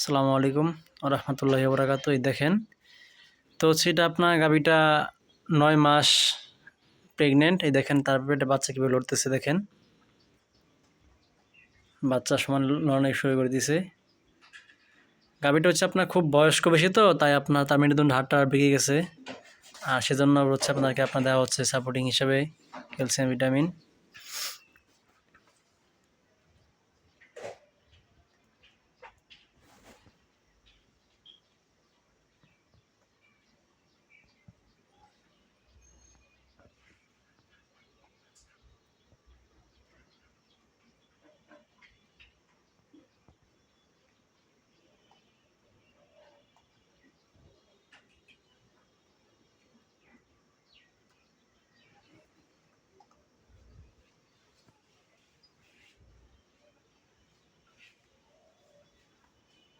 আসসালামু আলাইকুম রহমতুল্লাহি বরাকাতু। এই দেখেন তো সেটা আপনার গাভীটা 9 মাস প্রেগনেন্ট। এই দেখেন তার পেটে বাচ্চা কীভাবে লড়তেছে, দেখেন বাচ্চা সমান লড়ানো শুরু করে দিছে। গাভীটা হচ্ছে আপনার খুব বয়স্ক বেশি, তো তাই আপনার তার মেরুদণ্ড হাড়টা ভেঙে গেছে, আর সেজন্য হচ্ছে আপনার দেওয়া হচ্ছে সাপোর্টিং হিসাবে ক্যালসিয়াম ভিটামিন।